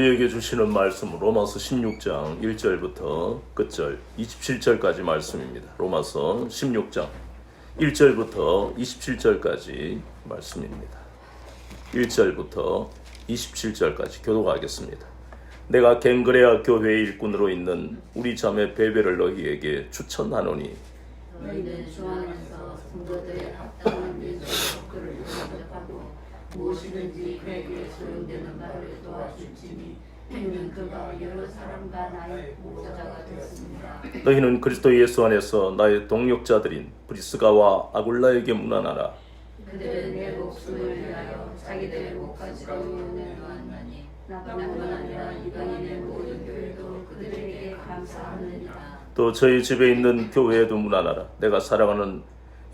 우리에게 주시는 말씀은 로마서 16장 1절부터 끝절 27절까지 말씀입니다. 로마서 16장 1절부터 27절까지 말씀입니다. 1절부터 27절까지 교독하겠습니다. 내가 갱그레아 교회의 일꾼으로 있는 우리 자매 베베를 너희에게 추천하노니 너희는 주 안에서 성도들의 합당한 민족의 그를 영접하고 무엇이든지 그에게 소용되는 바를 도와줄지니 이는 그가 여러 사람과 나의 보호자가 됐습니다. 너희는 그리스도 예수 안에서 나의 동력자들인 브리스가와 아굴라에게 문안하라. 그들은 내 목숨을 위하여 자기들의 목까지도 연애하나니 나뿐만 아니라 이방인의 모든 교회도 그들에게 감사하느니라. 또 저희 집에 있는 교회에도 문안하라. 내가 사랑하는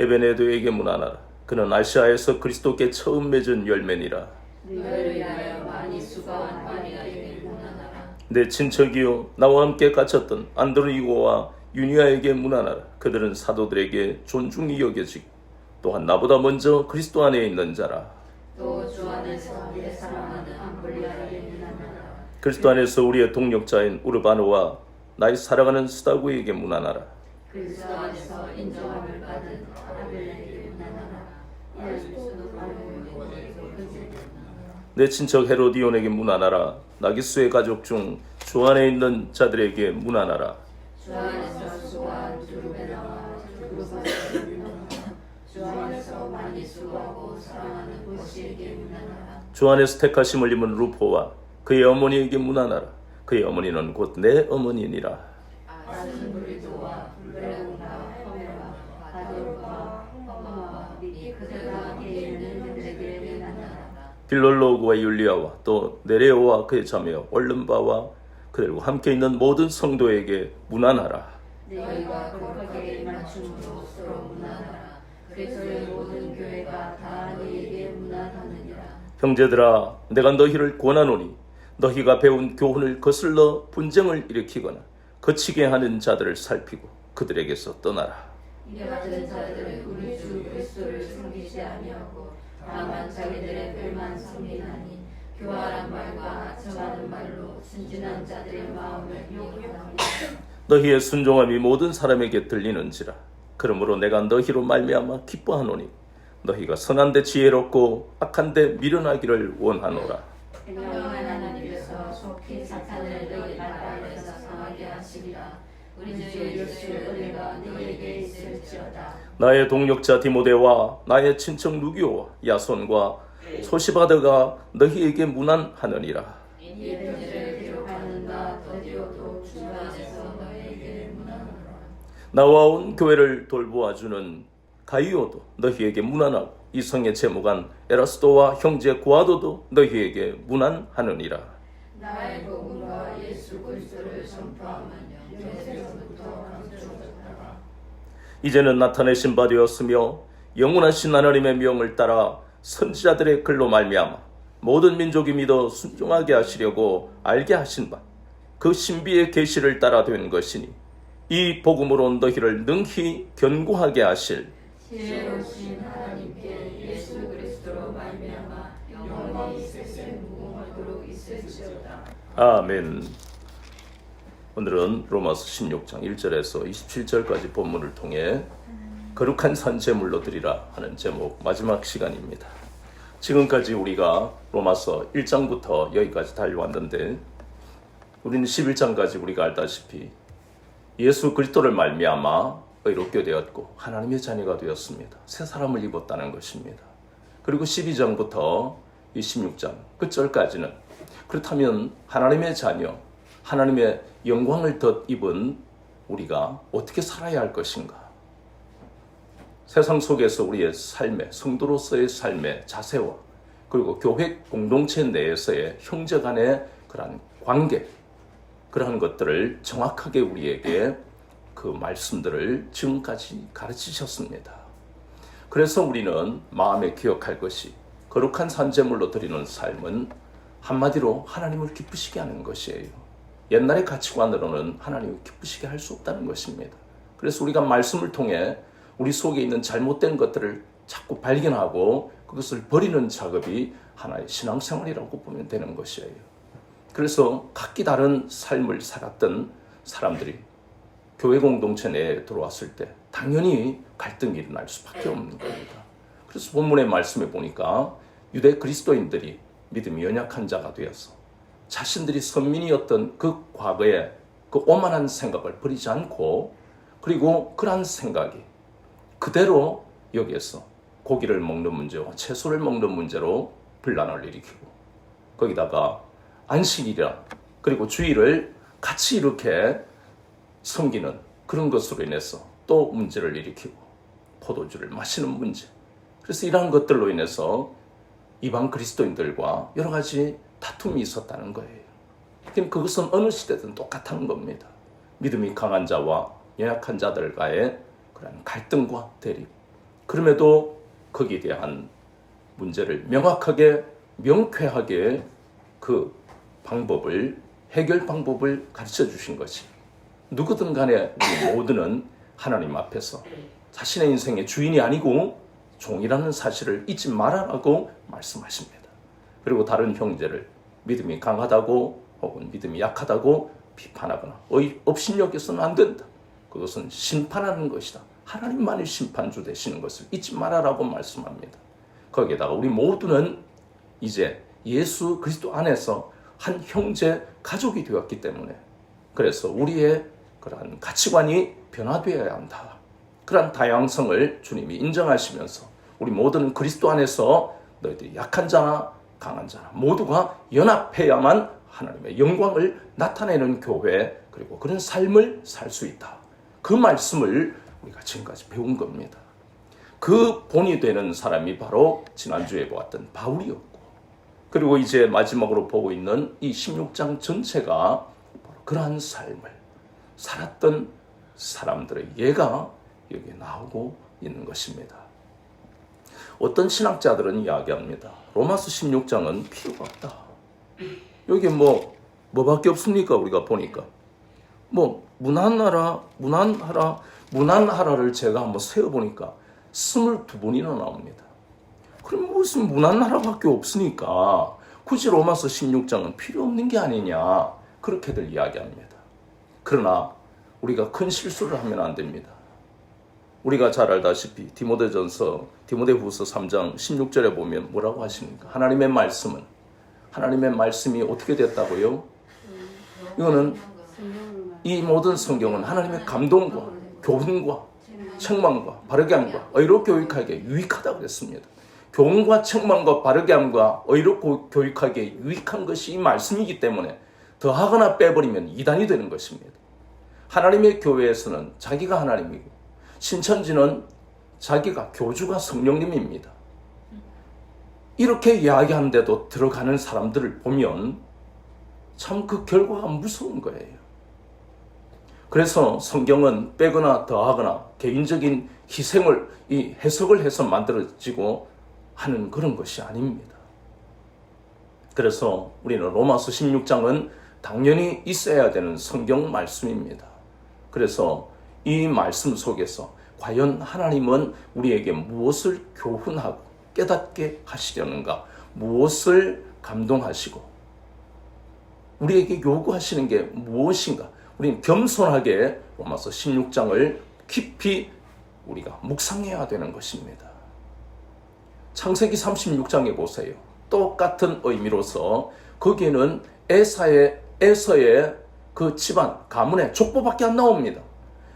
에베네도에게 문안하라. 그는 아시아에서 그리스도께 처음 맺은 열매니라. 너희를 위하여 많이 수고한 마리아에게 문안하라. 내 친척이요 나와 함께 갇혔던 안드로니고와 유니아에게 문안하라. 그들은 사도들에게 존중이 여겨지고 또한 나보다 먼저 그리스도 안에 있는 자라. 또 주 안에서 내 사랑하는 암블리아에게 문안하라. 그리스도 안에서 우리의 동력자인 우르바노와 나의 사랑하는 스다구에게 문안하라. 그리스도 안에서 인정함을 받은 아벨에게 문안하라. 예수도 내 친척 헤로디온에게 문안하라. 나기수의 가족 중 주 안에 있는 자들에게 문안하라. 주 안에서 수고한 두루베나와 두루바스에게 문안하라. 주 안에서 많이 수고하고 사랑하는 보시에게 문안하라. 주 안에서 택하심을 입은 루포와 그의 어머니에게 문안하라. 그의 어머니는 곧 내 어머니니라. 아스브리도와 블레온과 허메와 바돌과 허마와 미 그들과 함께 있는 그들에게 문안하라. 빌롤로그와 율리아와 또 네레오와 그의 자매와 올름바와 그들과 함께 있는 모든 성도에게 문안하라. 너희가 거룩하게 맞춤으로 서로 문안하라. 그리스도의 모든 교회가 다 너희에게 문안하느니라. 형제들아, 내가 너희를 권하노니 너희가 배운 교훈을 거슬러 분쟁을 일으키거나 거치게 하는 자들을 살피고 그들에게서 떠나라. 이와 같은 자들은 우리 주 그리스도를 섬기지 아니하고 다만 자기들의 별만 섬기나니 교활한 말과 정하는 말로 순진한 자들의 마음을 욕합니다. 너희의 순종함이 모든 사람에게 들리는지라. 그러므로 내가 너희로 말미암아 기뻐하노니 너희가 선한데 지혜롭고 악한데 미련하기를 원하노라. 영원한 하나님께서 속히 사탄을 너희 발에서 상하게 하시리라. 우리 주 예수의 은혜가 너희에게 있을지어다. 나의 동력자 디모데와 나의 친척 누기오와 야손과 소시바드가 너희에게 문안하느니라. 이 편지를 기록하는 나 더디오도 주 안에서 너희에게 문안하노라. 나와 온 교회를 돌보아주는 가이오도 너희에게 문안하고 이성의 제무관 에라스도와 형제 고아도도 너희에게 문안하느니라. 나의 복음과 예수 그리스도를 선포하면 영세부터 감추었다가 이제는 나타내신 바 되었으며 영원하신 하나님의 명을 따라 선지자들의 글로 말미암아 모든 민족이 믿어 순종하게 하시려고 알게 하신 바 그 신비의 계시를 따라 된 것이니 이 복음으로 너희를 능히 견고하게 하실 지혜로우신 하나님께 예수 그리스도로 말미암아 영원히 세세 무궁하도록 있을지어다. 아멘. 오늘은 로마서 16장 1절에서 27절까지 본문을 통해 거룩한 산 제물로 드리라 하는 제목 마지막 시간입니다. 지금까지 우리가 로마서 1장부터 여기까지 달려왔는데 우리는 11장까지 우리가 알다시피 예수 그리스도를 말미암아 의롭게 되었고 하나님의 자녀가 되었습니다. 새 사람을 입었다는 것입니다. 그리고 12장부터 26장 끝절까지는 그렇다면 하나님의 자녀, 하나님의 영광을 덧입은 우리가 어떻게 살아야 할 것인가? 세상 속에서 우리의 삶의, 성도로서의 삶의 자세와 그리고 교회 공동체 내에서의 형제 간의 그러한 관계, 그러한 것들을 정확하게 우리에게 그 말씀들을 지금까지 가르치셨습니다. 그래서 우리는 마음에 기억할 것이 거룩한 산제물로 드리는 삶은 한마디로 하나님을 기쁘시게 하는 것이에요. 옛날의 가치관으로는 하나님을 기쁘시게 할 수 없다는 것입니다. 그래서 우리가 말씀을 통해 우리 속에 있는 잘못된 것들을 자꾸 발견하고 그것을 버리는 작업이 하나의 신앙생활이라고 보면 되는 것이에요. 그래서 각기 다른 삶을 살았던 사람들이 교회 공동체 내에 들어왔을 때 당연히 갈등이 일어날 수밖에 없는 겁니다. 그래서 본문의 말씀에 보니까 유대 그리스도인들이 믿음이 연약한 자가 되어서 자신들이 선민이었던 그 과거의 그 오만한 생각을 버리지 않고, 그리고 그러한 생각이 그대로 여기에서 고기를 먹는 문제와 채소를 먹는 문제로 분란을 일으키고, 거기다가 안식일이라 그리고 주일을 같이 이렇게 섬기는 그런 것으로 인해서 또 문제를 일으키고, 포도주를 마시는 문제, 그래서 이러한 것들로 인해서 이방 그리스도인들과 여러 가지 다툼이 있었다는 거예요. 그것은 어느 시대든 똑같은 겁니다. 믿음이 강한 자와 연약한 자들과의 그런 갈등과 대립. 그럼에도 거기에 대한 문제를 명확하게 명쾌하게 그 방법을, 해결 방법을 가르쳐 주신 것이, 누구든 간에 우리 모두는 하나님 앞에서 자신의 인생의 주인이 아니고 종이라는 사실을 잊지 말아라고 말씀하십니다. 그리고 다른 형제를 믿음이 강하다고 혹은 믿음이 약하다고 비판하거나 업신여겨서는 안 된다. 그것은 심판하는 것이다. 하나님만이 심판주 되시는 것을 잊지 말아라고 말씀합니다. 거기에다가 우리 모두는 이제 예수 그리스도 안에서 한 형제 가족이 되었기 때문에, 그래서 우리의 그러한 가치관이 변화되어야 한다. 그러한 다양성을 주님이 인정하시면서 우리 모두는 그리스도 안에서 너희들이 약한 자나 강한 자나 모두가 연합해야만 하나님의 영광을 나타내는 교회, 그리고 그런 삶을 살 수 있다. 그 말씀을 우리가 지금까지 배운 겁니다. 그 본이 되는 사람이 바로 지난주에 보았던 바울이었고, 그리고 이제 마지막으로 보고 있는 이 16장 전체가 바로 그러한 삶을 살았던 사람들의 예가 여기에 나오고 있는 것입니다. 어떤 신학자들은 이야기합니다. 로마서 16장은 필요가 없다. 여기 뭐밖에 없습니까? 우리가 보니까 무난하라를 제가 한번 세어보니까 22번이나 나옵니다. 그럼 무슨 무난하라밖에 없으니까 굳이 로마서 16장은 필요 없는 게 아니냐, 그렇게들 이야기합니다. 그러나 우리가 큰 실수를 하면 안 됩니다. 우리가 잘 알다시피 디모데후서 3장 16절에 보면 뭐라고 하십니까? 하나님의 말씀이 어떻게 됐다고요? 이거는 이 모든 성경은 하나님의 감동과 교훈과 책망과 바르게 함과 의로 교육하기에 유익하다고 했습니다. 교훈과 책망과 바르게 함과 의로 교육하기에 유익한 것이 이 말씀이기 때문에 더하거나 빼버리면 이단이 되는 것입니다. 하나님의 교회에서는 자기가 하나님이고, 신천지는 자기가 교주가 성령님입니다. 이렇게 이야기하는데도 들어가는 사람들을 보면 참 그 결과가 무서운 거예요. 그래서 성경은 빼거나 더하거나 개인적인 희생을 해석을 해서 만들어지고 하는 그런 것이 아닙니다. 그래서 우리는 로마서 16장은 당연히 있어야 되는 성경 말씀입니다. 그래서 이 말씀 속에서 과연 하나님은 우리에게 무엇을 교훈하고 깨닫게 하시려는가, 무엇을 감동하시고 우리에게 요구하시는 게 무엇인가, 우리는 겸손하게 로마서 16장을 깊이 우리가 묵상해야 되는 것입니다. 창세기 36장에 보세요. 똑같은 의미로서 거기에는 에서의 그 집안, 가문의 족보밖에 안 나옵니다.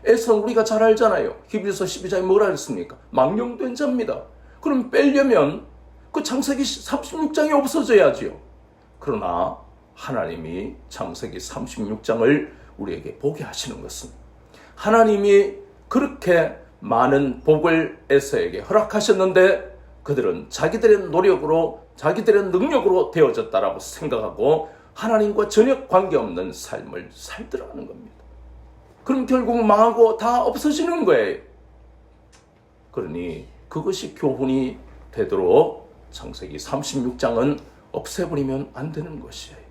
에서는 우리가 잘 알잖아요. 히브리서 12장에 뭐라 했습니까? 망령된 자입니다. 그럼 빼려면 그 창세기 36장이 없어져야지요. 그러나 하나님이 창세기 36장을 우리에게 보게 하시는 것은, 하나님이 그렇게 많은 복을 에서에게 허락하셨는데 그들은 자기들의 노력으로, 자기들의 능력으로 되어졌다라고 생각하고 하나님과 전혀 관계없는 삶을 살더라는 겁니다. 그럼 결국 망하고 다 없어지는 거예요. 그러니 그것이 교훈이 되도록 창세기 36장은 없애버리면 안 되는 것이에요.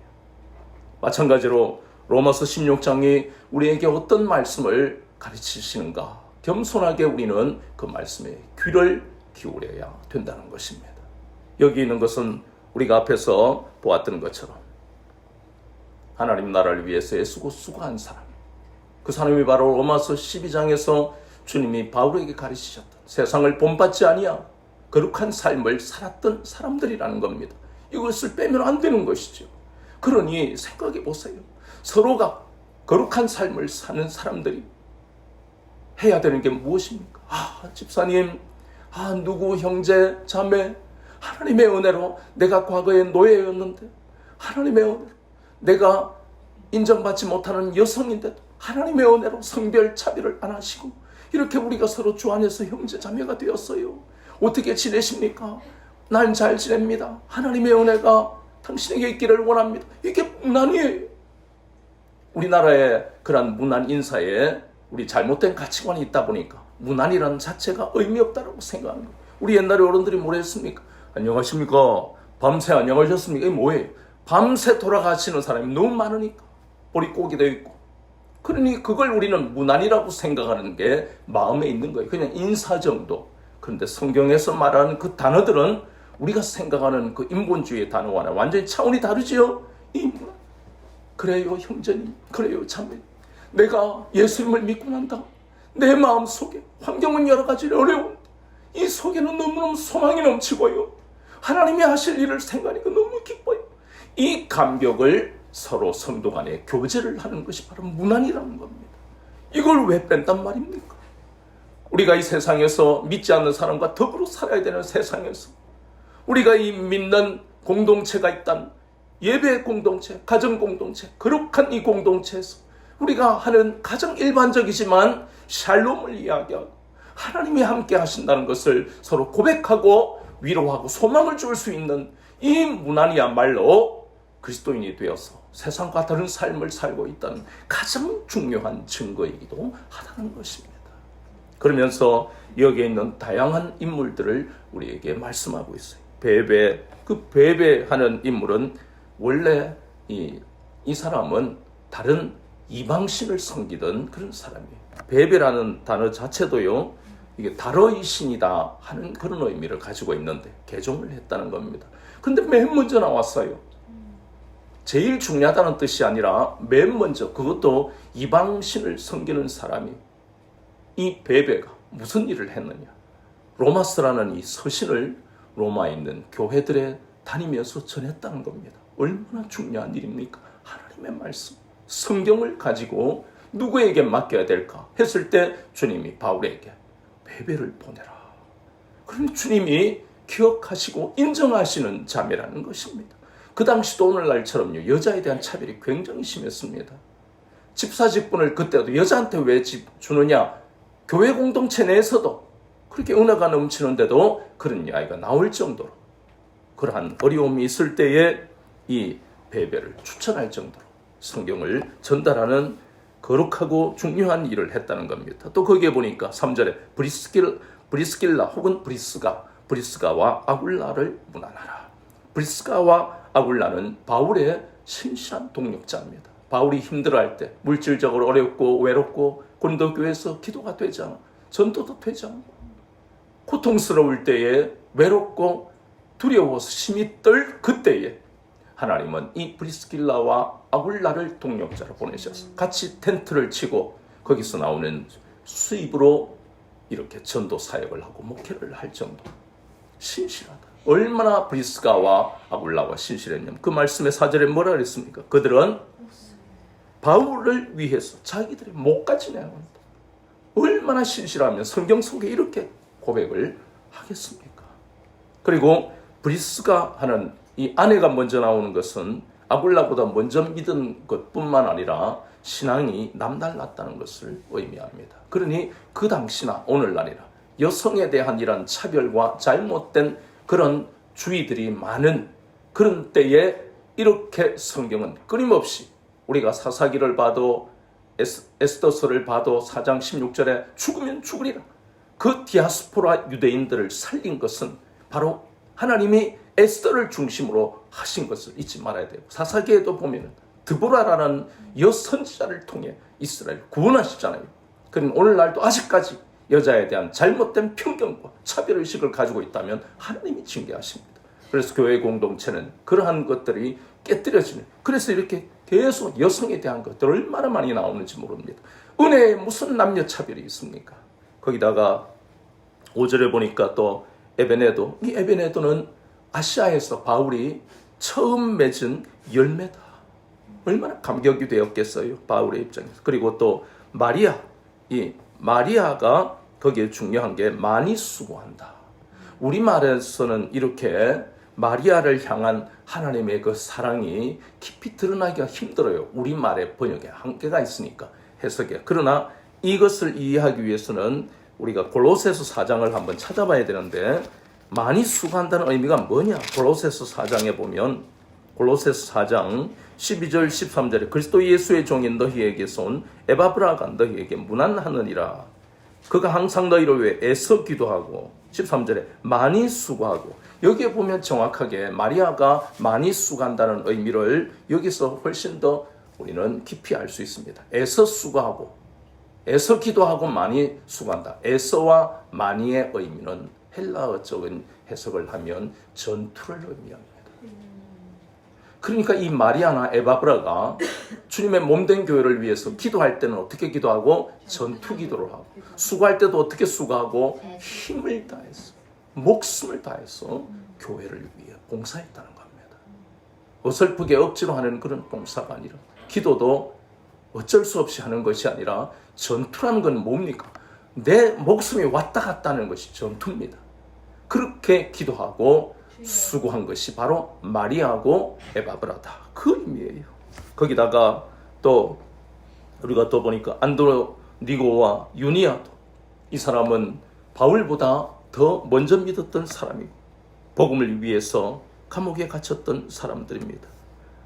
마찬가지로 로마서 16장이 우리에게 어떤 말씀을 가르치시는가, 겸손하게 우리는 그 말씀에 귀를 기울여야 된다는 것입니다. 여기 있는 것은 우리가 앞에서 보았던 것처럼 하나님 나라를 위해서 애쓰고 수고한 사람, 그 사람이 바로 로마서 12장에서 주님이 바울에게 가르치셨던 세상을 본받지 아니하고 거룩한 삶을 살았던 사람들이라는 겁니다. 이것을 빼면 안 되는 것이죠. 그러니 생각해 보세요. 서로가 거룩한 삶을 사는 사람들이 해야 되는 게 무엇입니까? 집사님, 누구 형제, 자매, 하나님의 은혜로 내가 과거에 노예였는데, 하나님의 은혜로 내가 인정받지 못하는 여성인데도 하나님의 은혜로 성별 차별을 안 하시고 이렇게 우리가 서로 주 안에서 형제 자매가 되었어요. 어떻게 지내십니까? 난 잘 지냅니다. 하나님의 은혜가 당신에게 있기를 원합니다. 이게 문안이에요. 우리나라의 그런 문안 인사에 우리 잘못된 가치관이 있다 보니까 문안이라는 자체가 의미 없다고 생각하는 거예요. 우리 옛날에 어른들이 뭐라 했습니까? 안녕하십니까? 밤새 안녕하셨습니까? 이게 뭐예요? 밤새 돌아가시는 사람이 너무 많으니까 보릿고기 되어 있고, 그러니 그걸 우리는 문안이라고 생각하는 게 마음에 있는 거예요. 그냥 인사 정도. 그런데 성경에서 말하는 그 단어들은 우리가 생각하는 그 인본주의의 단어와는 완전히 차원이 다르지요. 이 문안. 그래요 형제님, 그래요 자매, 내가 예수님을 믿고 난다. 내 마음속에 환경은 여러 가지 어려운데 이 속에는 너무너무 소망이 넘치고요. 하나님이 하실 일을 생각하니까 너무 기뻐요. 이 감격을 서로 성도 간에 교제를 하는 것이 바로 문안이라는 겁니다. 이걸 왜 뺀단 말입니까? 우리가 이 세상에서 믿지 않는 사람과 더불어 살아야 되는 세상에서 우리가 이 믿는 공동체가 있다는 예배 공동체, 가정 공동체, 거룩한 이 공동체에서 우리가 하는 가장 일반적이지만 샬롬을 이야기하고 하나님이 함께 하신다는 것을 서로 고백하고 위로하고 소망을 줄 수 있는 이 문안이야말로 그리스도인이 되어서 세상과 다른 삶을 살고 있다는 가장 중요한 증거이기도 하다는 것입니다. 그러면서 여기에 있는 다양한 인물들을 우리에게 말씀하고 있어요. 베베, 그 베베하는 인물은 원래 이 사람은 다른 이방신을 섬기던 그런 사람이에요. 베베라는 단어 자체도요, 이게 달어의 신이다 하는 그런 의미를 가지고 있는데 개종을 했다는 겁니다. 근데 맨 먼저 나왔어요. 제일 중요하다는 뜻이 아니라 맨 먼저, 그것도 이방신을 섬기는 사람이 이 베베가 무슨 일을 했느냐. 로마스라는 이 서신을 로마에 있는 교회들에 다니면서 전했다는 겁니다. 얼마나 중요한 일입니까? 하나님의 말씀, 성경을 가지고 누구에게 맡겨야 될까 했을 때 주님이 바울에게 베베를 보내라. 그럼 주님이 기억하시고 인정하시는 자매라는 것입니다. 그 당시도 오늘날처럼요, 여자에 대한 차별이 굉장히 심했습니다. 집사직분을 그때도 여자한테 왜 주느냐, 교회 공동체 내에서도 그렇게 은혜가 넘치는데도 그런 이야기가 나올 정도로 그러한 어려움이 있을 때에 이 베베를 추천할 정도로 성경을 전달하는 거룩하고 중요한 일을 했다는 겁니다. 또 거기에 보니까 3절에 브리스길라 혹은 브리스가와 아굴라를 문안하라. 브리스가와 아굴라는 바울의 신실한 동력자입니다. 바울이 힘들어할 때, 물질적으로 어렵고 외롭고 고린도교회에서 기도가 되지 않아, 전도도 되지 않고 고통스러울 때에, 외롭고 두려워서 심히 떨 그때에 하나님은 이 브리스길라와 아굴라를 동력자로 보내셔서 같이 텐트를 치고 거기서 나오는 수입으로 이렇게 전도 사역을 하고 목회를 할 정도 신실하다. 얼마나 브리스가와 아굴라가 신실했냐면 그 말씀의 4절에 뭐라 그랬습니까? 그들은 바울을 위해서 자기들의 목까지 내놓는다. 얼마나 신실하면 성경 속에 이렇게 고백을 하겠습니까? 그리고 브리스가 하는 이 아내가 먼저 나오는 것은 아굴라보다 먼저 믿은 것뿐만 아니라 신앙이 남달랐다는 것을 의미합니다. 그러니 그 당시나 오늘날이나 여성에 대한 이런 차별과 잘못된 그런 주의들이 많은 그런 때에 이렇게 성경은 끊임없이 우리가 사사기를 봐도 에스더서를 봐도 4장 16절에 죽으면 죽으리라. 그 디아스포라 유대인들을 살린 것은 바로 하나님이 에스더를 중심으로 하신 것을 잊지 말아야 돼요. 사사기에도 보면 드보라라는 여선지자를 통해 이스라엘을 구원하시잖아요. 그럼 오늘날도 아직까지 여자에 대한 잘못된 편견과 차별의식을 가지고 있다면 하나님이 징계하십니다. 그래서 교회 공동체는 그러한 것들이 깨뜨려지는, 그래서 이렇게 계속 여성에 대한 것들 얼마나 많이 나오는지 모릅니다. 은혜에 무슨 남녀 차별이 있습니까? 거기다가 5절에 보니까 또 에베네도, 이 에베네도는 아시아에서 바울이 처음 맺은 열매다. 얼마나 감격이 되었겠어요, 바울의 입장에서. 그리고 또 마리아, 이 마리아가 거기에 중요한 게 많이 수고한다. 우리말에서는 이렇게 마리아를 향한 하나님의 그 사랑이 깊이 드러나기가 힘들어요. 우리말의 번역에 한계가 있으니까, 해석에. 그러나 이것을 이해하기 위해서는 우리가 골로새서 4장을 한번 찾아봐야 되는데, 많이 수고한다는 의미가 뭐냐? 골로새서 4장에 보면, 골로새서 4장 12절 13절에 그리스도 예수의 종인 너희에게서 온 에바브라가 너희에게 문안하느니라. 그가 항상 너희를 위해 애써 기도하고, 13절에 많이 수고하고, 여기에 보면 정확하게 마리아가 많이 수고한다는 의미를 여기서 훨씬 더 우리는 깊이 알 수 있습니다. 애써 수고하고, 애써 기도하고 많이 수고한다. 애써와 많이의 의미는 헬라어적인 해석을 하면 전투를 의미합니다. 그러니까 이 마리아나 에바브라가 주님의 몸된 교회를 위해서 기도할 때는 어떻게 기도하고? 전투 기도를 하고, 수고할 때도 어떻게 수고하고? 힘을 다해서, 목숨을 다해서 교회를 위해 봉사했다는 겁니다. 어설프게 억지로 하는 그런 봉사가 아니라, 기도도 어쩔 수 없이 하는 것이 아니라, 전투라는 건 뭡니까? 내 목숨이 왔다 갔다 하는 것이 전투입니다. 그렇게 기도하고 수고한 것이 바로 마리아고 에바브라다, 그 의미예요. 거기다가 또 우리가 또 보니까 안드로니고와 유니아도, 이 사람은 바울보다 더 먼저 믿었던 사람이고 복음을 위해서 감옥에 갇혔던 사람들입니다.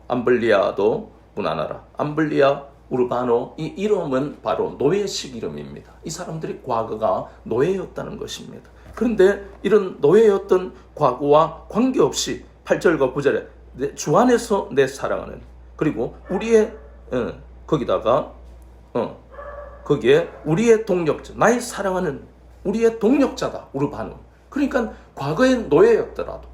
암블리아도 문안하라. 암블리아, 우르바노, 이 이름은 바로 노예식 이름입니다. 이 사람들이 과거가 노예였다는 것입니다. 그런데 이런 노예였던 과거와 관계없이 8절과 9절에 주 안에서 내 사랑하는, 그리고 우리의 거기다가 거기에 우리의 동력자, 나의 사랑하는 우리의 동력자다, 우르바노. 그러니까 과거의 노예였더라도,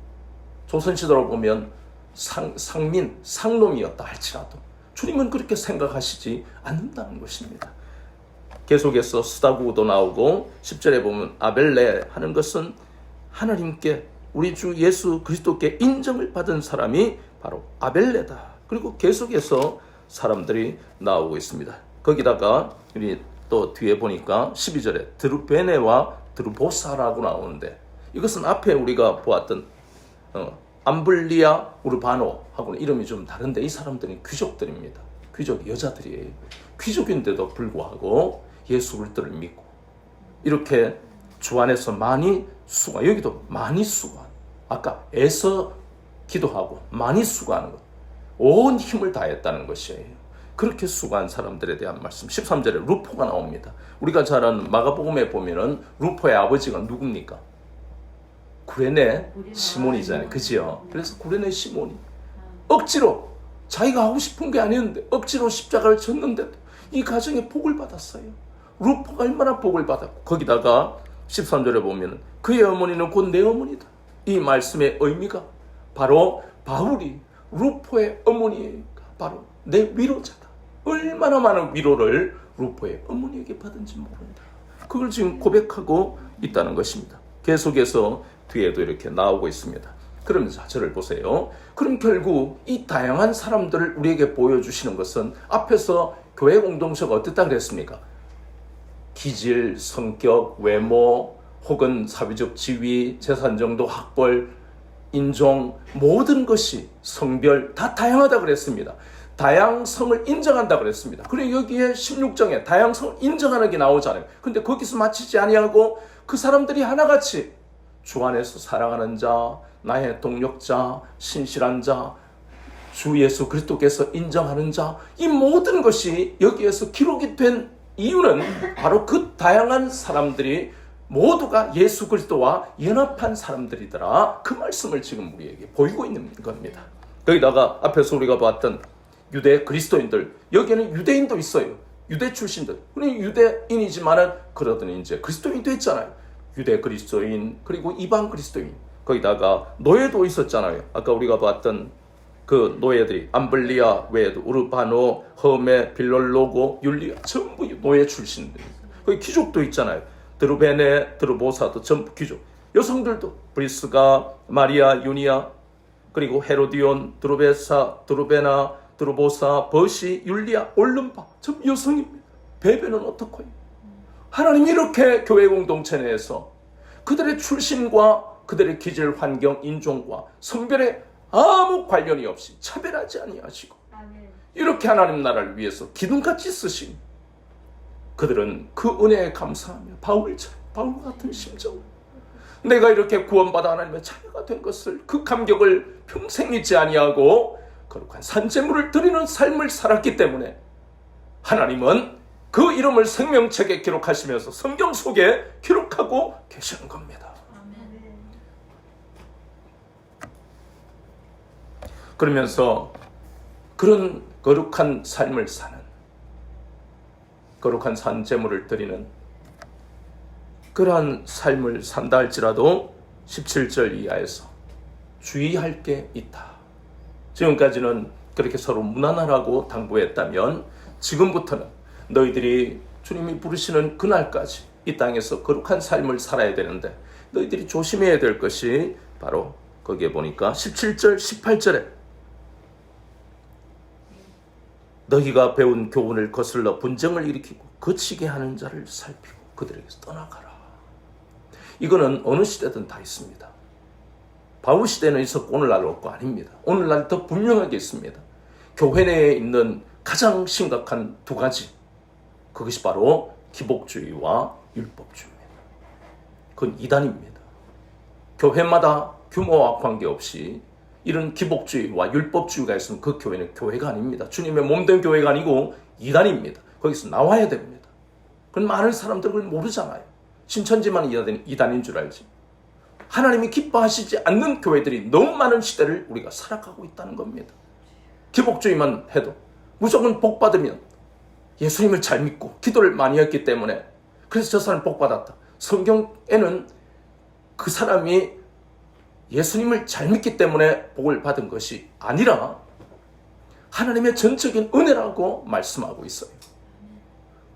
조선시대로 보면 상민, 상놈이었다 할지라도 주님은 그렇게 생각하시지 않는다는 것입니다. 계속해서 수다구도 나오고 10절에 보면 아벨레 하는 것은 하나님께, 우리 주 예수 그리스도께 인정을 받은 사람이 바로 아벨레다. 그리고 계속해서 사람들이 나오고 있습니다. 거기다가 우리 또 뒤에 보니까 12절에 드루베네와 드루보사라고 나오는데, 이것은 앞에 우리가 보았던 암블리아, 우르바노하고는 이름이 좀 다른데, 이 사람들은 귀족들입니다. 귀족 여자들이에요. 귀족인데도 불구하고 예수 그리스도를 믿고 이렇게 주 안에서 많이 수고, 여기도 많이 수고한, 아까 애써 기도하고 많이 수고하는 것, 온 힘을 다했다는 것이에요. 그렇게 수고한 사람들에 대한 말씀. 13절에 루포가 나옵니다. 우리가 잘 아는 마가복음에 보면은 루포의 아버지가 누굽니까? 구레네 시몬이잖아요. 그지요? 그래서 구레네 시몬이 억지로, 자기가 하고 싶은 게 아니었는데 억지로 십자가를 졌는데도 이 가정에 복을 받았어요. 루포가 얼마나 복을 받았고, 거기다가 13절에 보면 그의 어머니는 곧 내 어머니다. 이 말씀의 의미가 바로 바울이 루포의 어머니가 바로 내 위로자다. 얼마나 많은 위로를 루포의 어머니에게 받은지 모른다. 그걸 지금 고백하고 있다는 것입니다. 계속해서 뒤에도 이렇게 나오고 있습니다. 그러면서 저를 보세요. 그럼 결국 이 다양한 사람들을 우리에게 보여주시는 것은, 앞에서 교회 공동체가 어땠다 그랬습니까? 기질, 성격, 외모, 혹은 사회적 지위, 재산 정도, 학벌, 인종, 모든 것이, 성별 다 다양하다 그랬습니다. 다양성을 인정한다 그랬습니다. 그리고 여기에 16장에 다양성을 인정하는 게 나오잖아요. 근데 거기서 마치지 아니하고 그 사람들이 하나같이 주 안에서 사랑하는 자, 나의 동력자, 신실한 자, 주 예수 그리스도께서 인정하는 자, 이 모든 것이 여기에서 기록이 된 이유는 바로 그 다양한 사람들이 모두가 예수 그리스도와 연합한 사람들이더라. 그 말씀을 지금 우리에게 보이고 있는 겁니다. 거기다가 앞에서 우리가 봤던 유대 그리스도인들, 여기에는 유대인도 있어요. 유대 출신들. 그러니 유대인이지만은 그러더니 이제 그리스도인 됐잖아요. 유대 그리스도인, 그리고 이방 그리스도인. 거기다가 노예도 있었잖아요. 아까 우리가 봤던 그 노예들이 암블리아 외에도 우르바노, 허메, 빌롤로고, 율리아 전부 노예 출신들. 거기 귀족도 있잖아요. 드루베네, 드루보사도 전부 귀족. 여성들도 브리스가, 마리아, 유니아, 그리고 헤로디온, 드루베사, 드루베나, 드루보사, 버시, 율리아, 올름바 전부 여성입니다. 베베는 어떻고요? 하나님이 이렇게 교회 공동체 내에서 그들의 출신과 그들의 기질, 환경, 인종과 성별에 아무 관련이 없이 차별하지 아니하시고 이렇게 하나님 나라를 위해서 기둥같이 쓰신 그들은 그 은혜에 감사하며 바울과 같은 심정, 내가 이렇게 구원받아 하나님의 자녀가 된 것을 그 감격을 평생 잊지 아니하고 거룩한 산제물을 드리는 삶을 살았기 때문에 하나님은 그 이름을 생명책에 기록하시면서 성경 속에 기록하고 계시는 겁니다. 그러면서 그런 거룩한 삶을 사는, 거룩한 산제물을 드리는 그러한 삶을 산다 할지라도 17절 이하에서 주의할 게 있다. 지금까지는 그렇게 서로 무난하라고 당부했다면 지금부터는 너희들이 주님이 부르시는 그날까지 이 땅에서 거룩한 삶을 살아야 되는데 너희들이 조심해야 될 것이 바로 거기에 보니까 17절 18절에 너희가 배운 교훈을 거슬러 분쟁을 일으키고 거치게 하는 자를 살피고 그들에게서 떠나가라. 이거는 어느 시대든 다 있습니다. 바울 시대는 있었고 오늘날 없고 아닙니다. 오늘날 더 분명하게 있습니다. 교회 내에 있는 가장 심각한 두 가지, 그것이 바로 기복주의와 율법주의입니다. 그건 이단입니다. 교회마다 규모와 관계없이 이런 기복주의와 율법주의가 있으면 그 교회는 교회가 아닙니다. 주님의 몸된 교회가 아니고 이단입니다. 거기서 나와야 됩니다. 그건 많은 사람들은 그걸 모르잖아요. 신천지만 이단인 줄 알지. 하나님이 기뻐하시지 않는 교회들이 너무 많은 시대를 우리가 살아가고 있다는 겁니다. 기복주의만 해도 무조건 복받으면 예수님을 잘 믿고 기도를 많이 했기 때문에 그래서 저 사람 복받았다. 성경에는 그 사람이 예수님을 잘 믿기 때문에 복을 받은 것이 아니라 하나님의 전적인 은혜라고 말씀하고 있어요.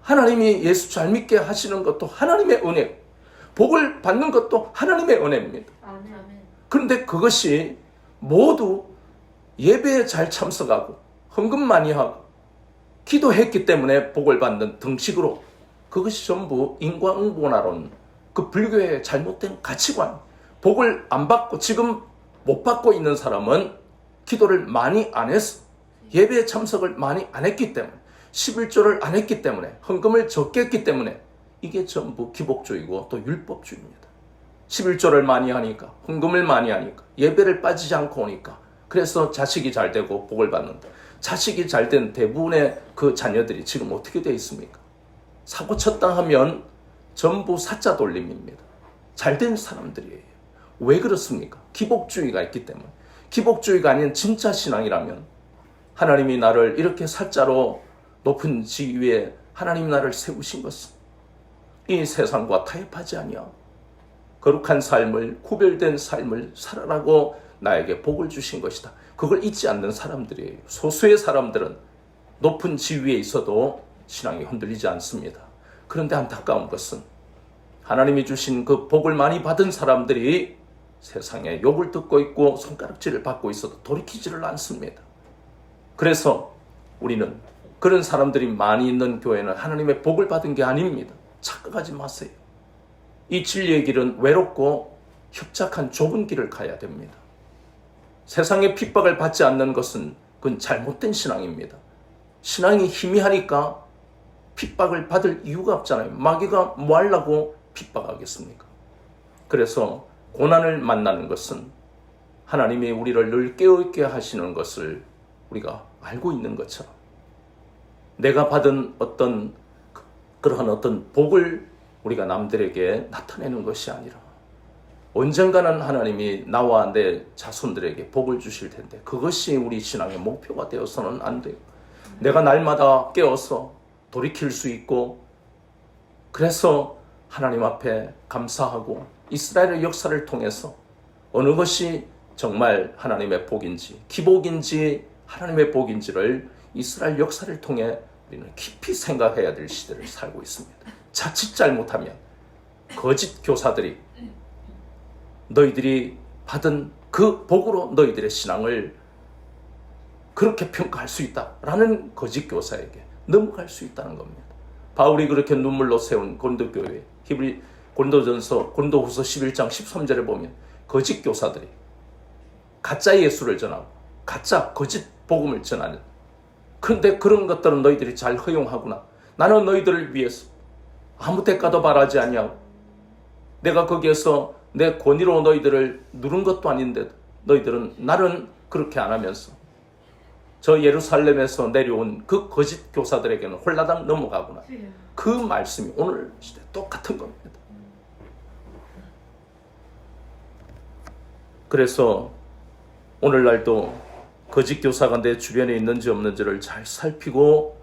하나님이 예수 잘 믿게 하시는 것도 하나님의 은혜, 복을 받는 것도 하나님의 은혜입니다. 그런데 그것이 모두 예배에 잘 참석하고 헌금 많이 하고 기도했기 때문에 복을 받는 등식으로, 그것이 전부 인과응보나론, 그 불교의 잘못된 가치관, 복을 안 받고 지금 못 받고 있는 사람은 기도를 많이 안 해서, 예배에 참석을 많이 안 했기 때문에, 11조를 안 했기 때문에, 헌금을 적게 했기 때문에 이게 전부 기복주의고 또 율법주의입니다. 11조를 많이 하니까, 헌금을 많이 하니까, 예배를 빠지지 않고 오니까, 그래서 자식이 잘 되고 복을 받는다. 자식이 잘 된 대부분의 그 자녀들이 지금 어떻게 되어 있습니까? 사고 쳤다 하면 전부 사자 돌림입니다. 잘된 사람들이에요. 왜 그렇습니까? 기복주의가 있기 때문에. 기복주의가 아닌 진짜 신앙이라면 하나님이 나를 이렇게 사자로 높은 지위에 하나님 나를 세우신 것은 이 세상과 타협하지 아니하고 거룩한 삶을, 구별된 삶을 살아라고 나에게 복을 주신 것이다. 그걸 잊지 않는 사람들이에요. 소수의 사람들은 높은 지위에 있어도 신앙이 흔들리지 않습니다. 그런데 안타까운 것은 하나님이 주신 그 복을 많이 받은 사람들이 세상에 욕을 듣고 있고 손가락질을 받고 있어도 돌이키지를 않습니다. 그래서 우리는 그런 사람들이 많이 있는 교회는 하나님의 복을 받은 게 아닙니다. 착각하지 마세요. 이 진리의 길은 외롭고 협착한 좁은 길을 가야 됩니다. 세상의 핍박을 받지 않는 것은 그건 잘못된 신앙입니다. 신앙이 희미하니까 핍박을 받을 이유가 없잖아요. 마귀가 뭐 하려고 핍박하겠습니까? 그래서 고난을 만나는 것은 하나님이 우리를 늘 깨어있게 하시는 것을 우리가 알고 있는 것처럼, 내가 받은 그러한 어떤 복을 우리가 남들에게 나타내는 것이 아니라 언젠가는 하나님이 나와 내 자손들에게 복을 주실 텐데 그것이 우리 신앙의 목표가 되어서는 안 돼요. 내가 날마다 깨어서 돌이킬 수 있고, 그래서 하나님 앞에 감사하고 이스라엘의 역사를 통해서 어느 것이 정말 하나님의 복인지, 기복인지 하나님의 복인지를 이스라엘 역사를 통해 우리는 깊이 생각해야 될 시대를 살고 있습니다. 자칫 잘못하면 거짓 교사들이 너희들이 받은 그 복으로 너희들의 신앙을 그렇게 평가할 수 있다라는 거짓 교사에게 넘어갈 수 있다는 겁니다. 바울이 그렇게 눈물로 세운 고린도교회, 고린도전서, 고린도후서 11장 13절에 보면 거짓 교사들이 가짜 예수를 전하고 가짜 거짓 복음을 전하는, 그런데 그런 것들은 너희들이 잘 허용하구나. 나는 너희들을 위해서 아무 대가도 바라지 아니하고 내가 거기에서 내 권위로 너희들을 누른 것도 아닌데 너희들은 나는 그렇게 안 하면서 저 예루살렘에서 내려온 그 거짓 교사들에게는 홀라당 넘어가구나. 그 말씀이 오늘 시대 똑같은 겁니다. 그래서 오늘날도 거짓 교사가 내 주변에 있는지 없는지를 잘 살피고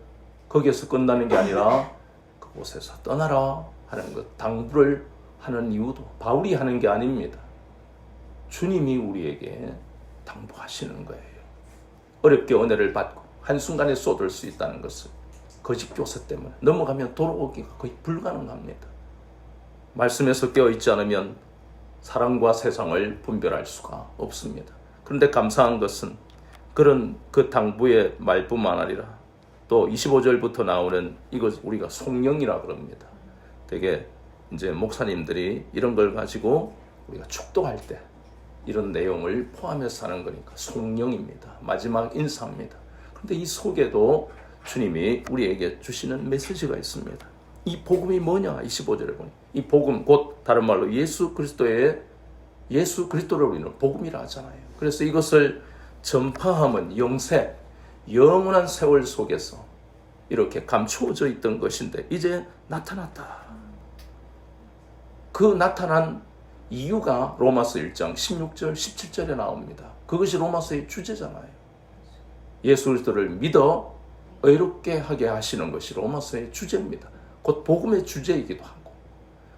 거기에서 끝나는 게 아니라 그곳에서 떠나라 하는 것, 당부를 하는 이유도 바울이 하는 게 아닙니다. 주님이 우리에게 당부하시는 거예요. 어렵게 은혜를 받고 한순간에 쏟을 수 있다는 것을 거짓 교사 때문에 넘어가면 돌아오기가 거의 불가능합니다. 말씀에서 깨어있지 않으면 사랑과 세상을 분별할 수가 없습니다. 그런데 감사한 것은 그런 그 당부의 말뿐만 아니라 또 25절부터 나오는 이것 우리가 속령이라 그럽니다. 되게 이제 목사님들이 이런 걸 가지고 우리가 축도할 때 이런 내용을 포함해서 하는 거니까 속령입니다. 마지막 인사입니다. 그런데 이 속에도 주님이 우리에게 주시는 메시지가 있습니다. 이 복음이 뭐냐? 25절에 보니 이 복음 곧 다른 말로 예수 그리스도를 우리는 복음이라 하잖아요. 그래서 이것을 전파함은 영세, 영원한 세월 속에서 이렇게 감추어져 있던 것인데 이제 나타났다. 그 나타난 이유가 로마서 1장 16절, 17절에 나옵니다. 그것이 로마서의 주제잖아요. 예수 그리스도를 믿어 의롭게 하게 하시는 것이 로마서의 주제입니다. 곧 복음의 주제이기도 하고.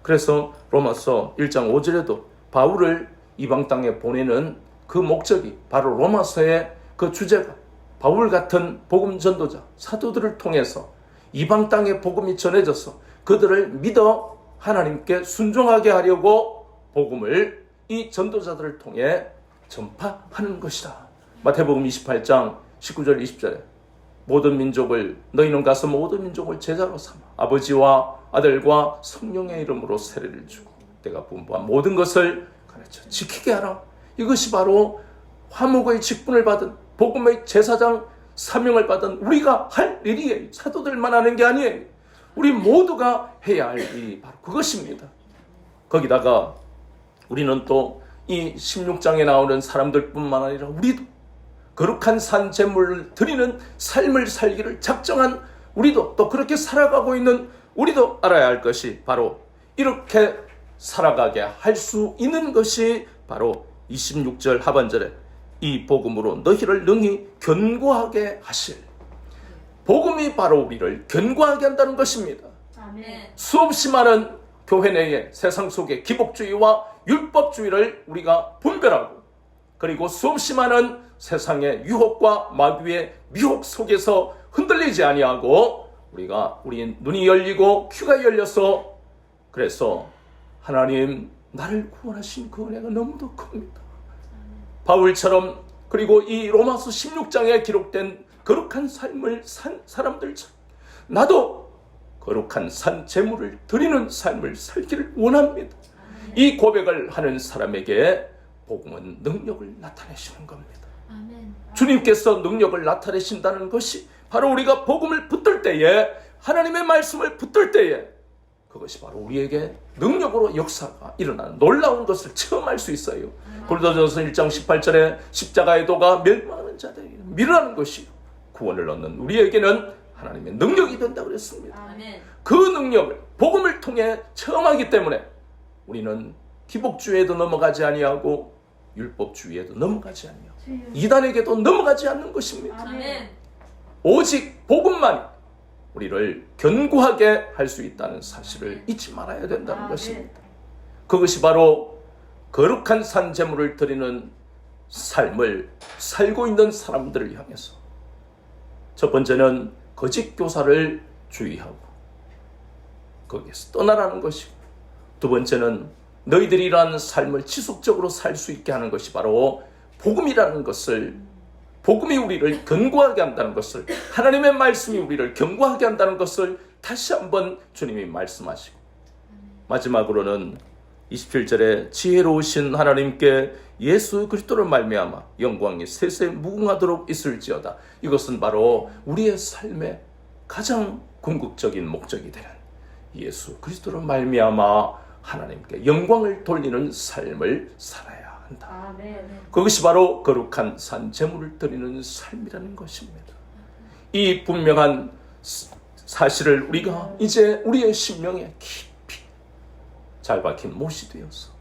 그래서 로마서 1장 5절에도 바울을 이방 땅에 보내는 그 목적이 바로 로마서의 그 주제가 바울 같은 복음 전도자, 사도들을 통해서 이방 땅에 복음이 전해져서 그들을 믿어 하나님께 순종하게 하려고 복음을 이 전도자들을 통해 전파하는 것이다. 마태복음 28장 19절 20절에 모든 민족을 너희는 가서 모든 민족을 제자로 삼아 아버지와 아들과 성령의 이름으로 세례를 주고 내가 분부한 모든 것을 가르쳐 지키게 하라. 이것이 바로 화목의 직분을 받은 복음의 제사장 사명을 받은 우리가 할 일이에요. 사도들만 하는 게 아니에요. 우리 모두가 해야 할 일이 바로 그것입니다. 거기다가 우리는 또 이 16장에 나오는 사람들뿐만 아니라 우리도 거룩한 산 제물을 드리는 삶을 살기를 작정한 우리도 또 그렇게 살아가고 있는 우리도 알아야 할 것이 바로 이렇게 살아가게 할 수 있는 것이 바로 26절 하반절에 이 복음으로 너희를 능히 견고하게 하실, 복음이 바로 우리를 견고하게 한다는 것입니다. 아멘. 수없이 많은 교회 내의 세상 속의 기복주의와 율법주의를 우리가 분별하고 그리고 수없이 많은 세상의 유혹과 마귀의 미혹 속에서 흔들리지 아니하고 우리 눈이 열리고 귀가 열려서 그래서 하나님 나를 구원하신 그 은혜가 너무도 큽니다. 바울처럼 그리고 이 로마서 16장에 기록된 거룩한 삶을 산 사람들처럼 나도 거룩한 산 제물을 드리는 삶을 살기를 원합니다. 이 고백을 하는 사람에게 복음은 능력을 나타내시는 겁니다. 아멘. 주님께서 능력을 나타내신다는 것이 바로 우리가 복음을 붙들 때에 하나님의 말씀을 붙들 때에 그것이 바로 우리에게 능력으로 역사가 일어나는 놀라운 것을 체험할 수 있어요. 고린도전서 1장 18절에 십자가의 도가 멸망하는 자들에게 밀어나는 것이 구원을 얻는 우리에게는 하나님의 능력이 된다고 그랬습니다. 아멘. 그 능력을 복음을 통해 체험하기 때문에 우리는 기복주의에도 넘어가지 아니하고 율법주의에도 넘어가지 아니하고 이단에게도 넘어가지 않는 것입니다. 아멘. 오직 복음만 우리를 견고하게 할 수 있다는 사실을 잊지 말아야 된다는 것입니다. 그것이 바로 거룩한 산제물을 드리는 삶을 살고 있는 사람들을 향해서 첫 번째는 거짓 교사를 주의하고 거기에서 떠나라는 것이고, 두 번째는 너희들이란 삶을 지속적으로 살 수 있게 하는 것이 바로 복음이라는 것을, 복음이 우리를 견고하게 한다는 것을, 하나님의 말씀이 우리를 견고하게 한다는 것을 다시 한번 주님이 말씀하시고, 마지막으로는 27절에 지혜로우신 하나님께 예수 그리스도를 말미암아 영광이 세세 무궁하도록 있을지어다. 이것은 바로 우리의 삶의 가장 궁극적인 목적이 되는 예수 그리스도를 말미암아 하나님께 영광을 돌리는 삶을 살아야 한다. 그것이 바로 거룩한 산제물을 드리는 삶이라는 것입니다. 이 분명한 사실을 우리가 이제 우리의 심령에 깊이 잘 박힌 못이 되어서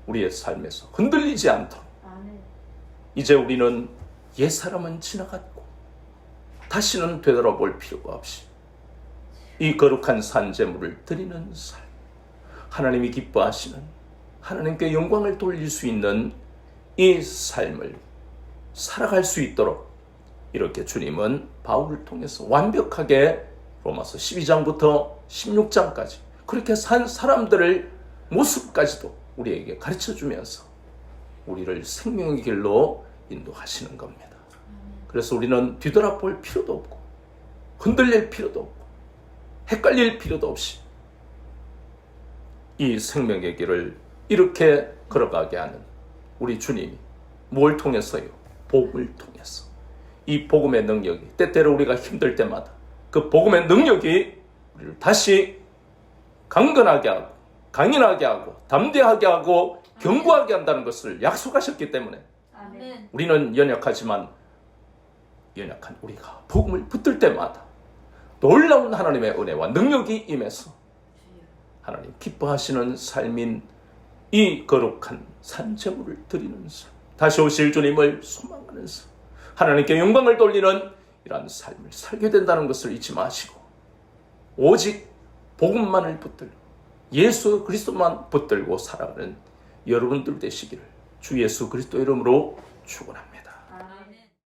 우리의 삶에서 흔들리지 않도록, 이제 우리는 옛사람은 지나갔고 다시는 되돌아볼 필요가 없이 이 거룩한 산제물을 드리는 삶, 하나님이 기뻐하시는, 하나님께 영광을 돌릴 수 있는 이 삶을 살아갈 수 있도록 이렇게 주님은 바울을 통해서 완벽하게 로마서 12장부터 16장까지 그렇게 산 사람들을 모습까지도 우리에게 가르쳐주면서 우리를 생명의 길로 인도하시는 겁니다. 그래서 우리는 뒤돌아볼 필요도 없고 흔들릴 필요도 없고 헷갈릴 필요도 없이 이 생명의 길을 이렇게 걸어가게 하는 우리 주님이 뭘 통해서요? 복음을 통해서. 이 복음의 능력이 때때로 우리가 힘들 때마다 그 복음의 능력이 우리를 다시 강건하게 하고 강인하게 하고 담대하게 하고 견고하게 한다는 것을 약속하셨기 때문에 우리는 연약하지만 연약한 우리가 복음을 붙들 때마다 놀라운 하나님의 은혜와 능력이 임해서 하나님 기뻐하시는 삶인 이 거룩한 산제물을 드리는 삶, 다시 오실 주님을 소망하는 삶, 하나님께 영광을 돌리는 이러한 삶을 살게 된다는 것을 잊지 마시고 오직 복음만을 붙들고 예수 그리스도만 붙들고 살아가는 여러분들 되시기를 주 예수 그리스도 이름으로 축원합니다.